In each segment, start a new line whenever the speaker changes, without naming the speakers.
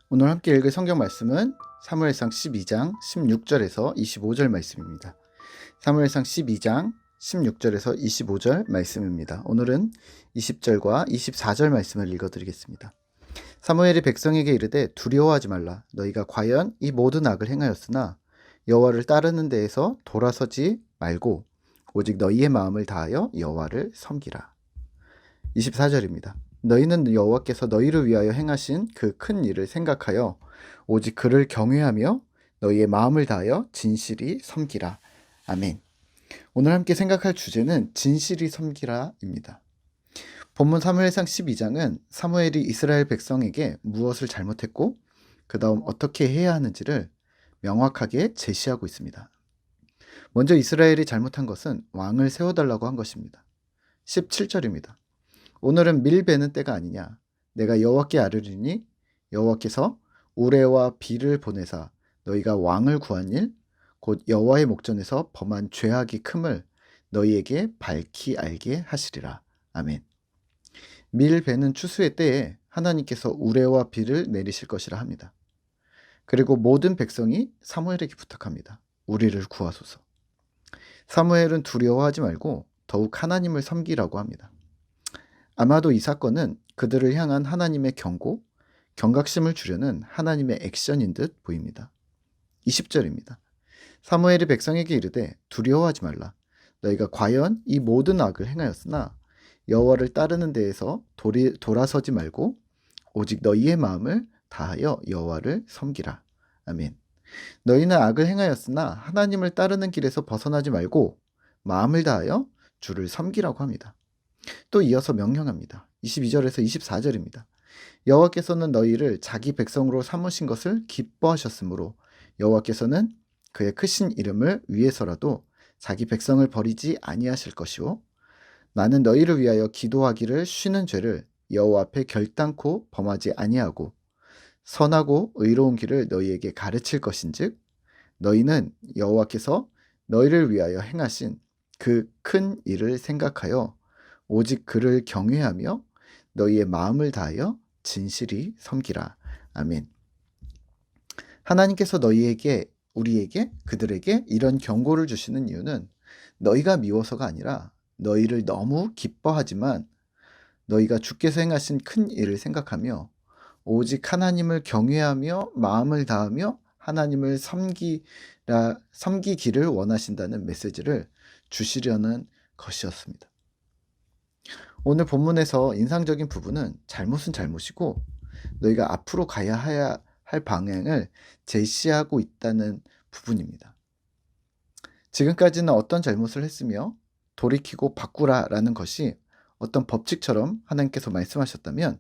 오늘 함께 읽을 성경 말씀은 사무엘상 12장 16절에서 25절 말씀입니다. 사무엘상 12장 16절에서 25절 말씀입니다. 오늘은 20절과 24절 말씀을 읽어드리겠습니다. 사무엘이 백성에게 이르되 두려워하지 말라. 너희가 과연 이 모든 악을 행하였으나 여호와를 따르는 데에서 돌아서지 말고 오직 너희의 마음을 다하여 여호와를 섬기라. 24절입니다. 너희는 여호와께서 너희를 위하여 행하신 그 큰 일을 생각하여 오직 그를 경외하며 너희의 마음을 다하여 진실이 섬기라. 아멘. 오늘 함께 생각할 주제는 진실이 섬기라입니다. 본문 사무엘상 12장은 사무엘이 이스라엘 백성에게 무엇을 잘못했고 그 다음 어떻게 해야 하는지를 명확하게 제시하고 있습니다. 먼저 이스라엘이 잘못한 것은 왕을 세워달라고 한 것입니다. 17절입니다. 오늘은 밀 베는 때가 아니냐. 내가 여호와께 아뢰리니 여호와께서 우레와 비를 보내사 너희가 왕을 구한 일 곧 여호와의 목전에서 범한 죄악이 큼을 너희에게 밝히 알게 하시리라. 아멘. 밀 베는 추수의 때에 하나님께서 우레와 비를 내리실 것이라 합니다. 그리고 모든 백성이 사무엘에게 부탁합니다. 우리를 구하소서. 사무엘은 두려워하지 말고 더욱 하나님을 섬기라고 합니다. 아마도 이 사건은 그들을 향한 하나님의 경고, 경각심을 주려는 하나님의 액션인 듯 보입니다. 20절입니다. 사무엘이 백성에게 이르되 두려워하지 말라. 너희가 과연 이 모든 악을 행하였으나 여호와를 따르는 데에서 돌아서지 말고 오직 너희의 마음을 다하여 여호와를 섬기라. 아멘. 너희는 악을 행하였으나 하나님을 따르는 길에서 벗어나지 말고 마음을 다하여 주를 섬기라고 합니다. 또 이어서 명령합니다. 22절에서 24절입니다. 여호와께서는 너희를 자기 백성으로 삼으신 것을 기뻐하셨으므로 여호와께서는 그의 크신 이름을 위해서라도 자기 백성을 버리지 아니하실 것이요 나는 너희를 위하여 기도하기를 쉬는 죄를 여호와 앞에 결단코 범하지 아니하고 선하고 의로운 길을 너희에게 가르칠 것인즉 너희는 여호와께서 너희를 위하여 행하신 그 큰 일을 생각하여 오직 그를 경외하며 너희의 마음을 다하여 진실이 섬기라. 아멘. 하나님께서 우리에게, 그들에게 이런 경고를 주시는 이유는 너희가 미워서가 아니라 너희를 너무 기뻐하지만 너희가 주께서 행하신 큰 일을 생각하며 오직 하나님을 경외하며 마음을 다하며 하나님을 섬기기를 원하신다는 메시지를 주시려는 것이었습니다. 오늘 본문에서 인상적인 부분은 잘못은 잘못이고 너희가 앞으로 가야 할 방향을 제시하고 있다는 부분입니다. 지금까지는 어떤 잘못을 했으며 돌이키고 바꾸라라는 것이 어떤 법칙처럼 하나님께서 말씀하셨다면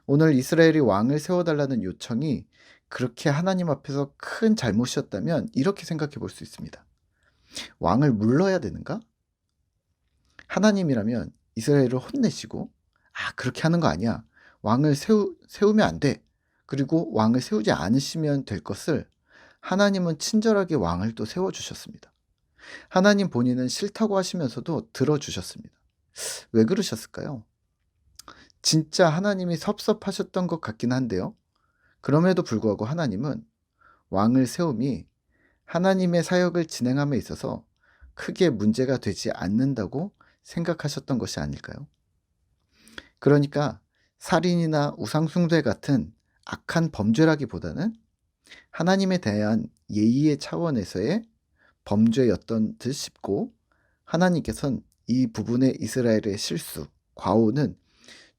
오늘 이스라엘이 왕을 세워달라는 요청이 그렇게 하나님 앞에서 큰 잘못이었다면 이렇게 생각해 볼 수 있습니다. 왕을 물러야 되는가? 하나님이라면 이스라엘을 혼내시고 그렇게 하는 거 아니야. 왕을 세우면 안 돼. 그리고 왕을 세우지 않으시면 될 것을 하나님은 친절하게 왕을 또 세워주셨습니다. 하나님 본인은 싫다고 하시면서도 들어주셨습니다. 왜 그러셨을까요? 진짜 하나님이 섭섭하셨던 것 같긴 한데요. 그럼에도 불구하고 하나님은 왕을 세움이 하나님의 사역을 진행함에 있어서 크게 문제가 되지 않는다고 생각하셨던 것이 아닐까요? 그러니까 살인이나 우상숭배 같은 악한 범죄라기보다는 하나님에 대한 예의의 차원에서의 범죄였던 듯 싶고 하나님께서는 이 부분의 이스라엘의 실수, 과오는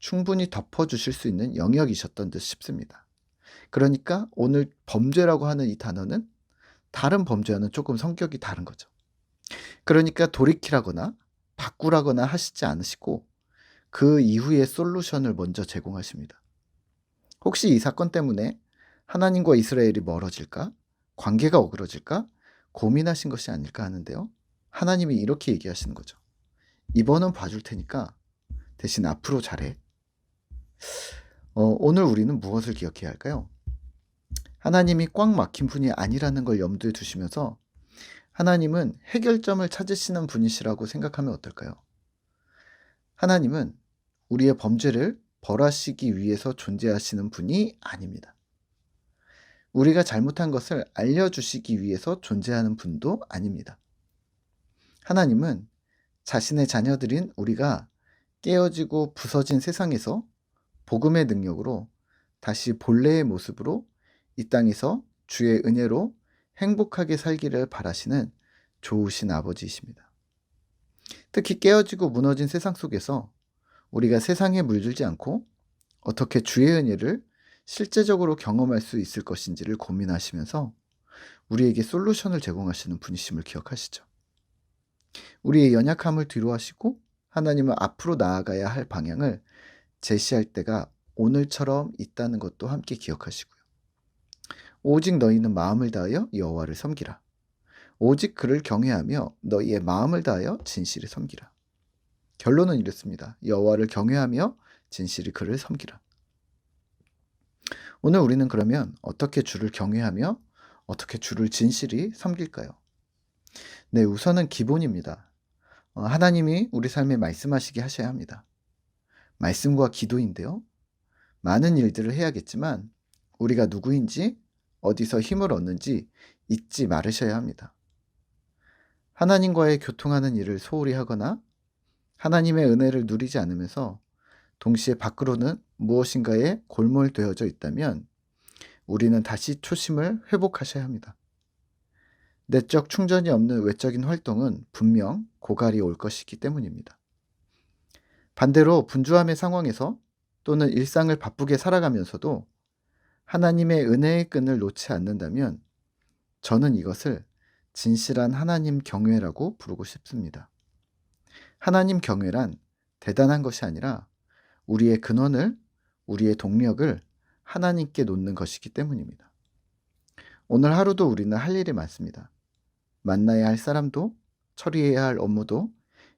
충분히 덮어주실 수 있는 영역이셨던 듯 싶습니다. 그러니까 오늘 범죄라고 하는 이 단어는 다른 범죄와는 조금 성격이 다른 거죠. 그러니까 돌이키라거나 바꾸라거나 하시지 않으시고 그 이후의 솔루션을 먼저 제공하십니다. 혹시 이 사건 때문에 하나님과 이스라엘이 멀어질까? 관계가 어그러질까? 고민하신 것이 아닐까 하는데요. 하나님이 이렇게 얘기하시는 거죠. 이번은 봐줄 테니까 대신 앞으로 잘해. 오늘 우리는 무엇을 기억해야 할까요? 하나님이 꽉 막힌 분이 아니라는 걸 염두에 두시면서 하나님은 해결점을 찾으시는 분이시라고 생각하면 어떨까요? 하나님은 우리의 범죄를 벌하시기 위해서 존재하시는 분이 아닙니다. 우리가 잘못한 것을 알려주시기 위해서 존재하는 분도 아닙니다. 하나님은 자신의 자녀들인 우리가 깨어지고 부서진 세상에서 복음의 능력으로 다시 본래의 모습으로 이 땅에서 주의 은혜로 행복하게 살기를 바라시는 좋으신 아버지이십니다. 특히 깨어지고 무너진 세상 속에서 우리가 세상에 물들지 않고 어떻게 주의 은혜를 실제적으로 경험할 수 있을 것인지를 고민하시면서 우리에게 솔루션을 제공하시는 분이심을 기억하시죠. 우리의 연약함을 뒤로하시고 하나님은 앞으로 나아가야 할 방향을 제시할 때가 오늘처럼 있다는 것도 함께 기억하시고요. 오직 너희는 마음을 다하여 여호와를 섬기라. 오직 그를 경외하며 너희의 마음을 다하여 진실히 섬기라. 결론은 이렇습니다. 여호와를 경외하며 진실히 그를 섬기라. 오늘 우리는 그러면 어떻게 주를 경외하며 어떻게 주를 진실히 섬길까요? 네, 우선은 기본입니다. 하나님이 우리 삶에 말씀하시게 하셔야 합니다. 말씀과 기도인데요. 많은 일들을 해야겠지만 우리가 누구인지 어디서 힘을 얻는지 잊지 말으셔야 합니다. 하나님과의 교통하는 일을 소홀히 하거나 하나님의 은혜를 누리지 않으면서 동시에 밖으로는 무엇인가에 골몰되어져 있다면 우리는 다시 초심을 회복하셔야 합니다. 내적 충전이 없는 외적인 활동은 분명 고갈이 올 것이기 때문입니다. 반대로 분주함의 상황에서 또는 일상을 바쁘게 살아가면서도 하나님의 은혜의 끈을 놓지 않는다면 저는 이것을 진실한 하나님 경외라고 부르고 싶습니다. 하나님 경외란 대단한 것이 아니라 우리의 근원을, 우리의 동력을 하나님께 놓는 것이기 때문입니다. 오늘 하루도 우리는 할 일이 많습니다. 만나야 할 사람도, 처리해야 할 업무도,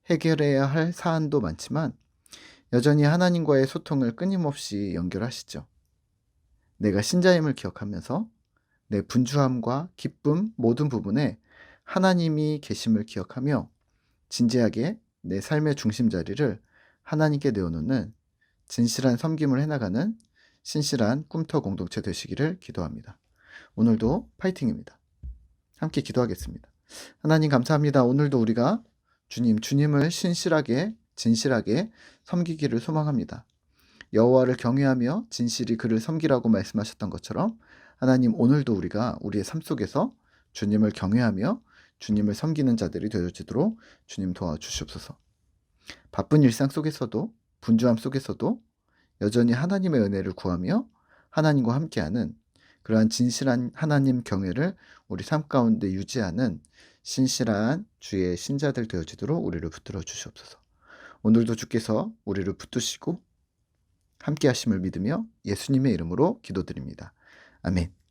해결해야 할 사안도 많지만 여전히 하나님과의 소통을 끊임없이 연결하시죠. 내가 신자임을 기억하면서 내 분주함과 기쁨 모든 부분에 하나님이 계심을 기억하며 진지하게 내 삶의 중심자리를 하나님께 내어놓는 진실한 섬김을 해나가는 신실한 꿈터 공동체 되시기를 기도합니다. 오늘도 파이팅입니다. 함께 기도하겠습니다. 하나님 감사합니다. 오늘도 우리가 주님을 신실하게 진실하게 섬기기를 소망합니다. 여호와를 경외하며 진실히 그를 섬기라고 말씀하셨던 것처럼 하나님 오늘도 우리가 우리의 삶 속에서 주님을 경외하며 주님을 섬기는 자들이 되어지도록 주님 도와주시옵소서. 바쁜 일상 속에서도 분주함 속에서도 여전히 하나님의 은혜를 구하며 하나님과 함께하는 그러한 진실한 하나님 경외를 우리 삶 가운데 유지하는 신실한 주의 신자들 되어지도록 우리를 붙들어 주시옵소서. 오늘도 주께서 우리를 붙드시고 함께 하심을 믿으며 예수님의 이름으로 기도드립니다. 아멘.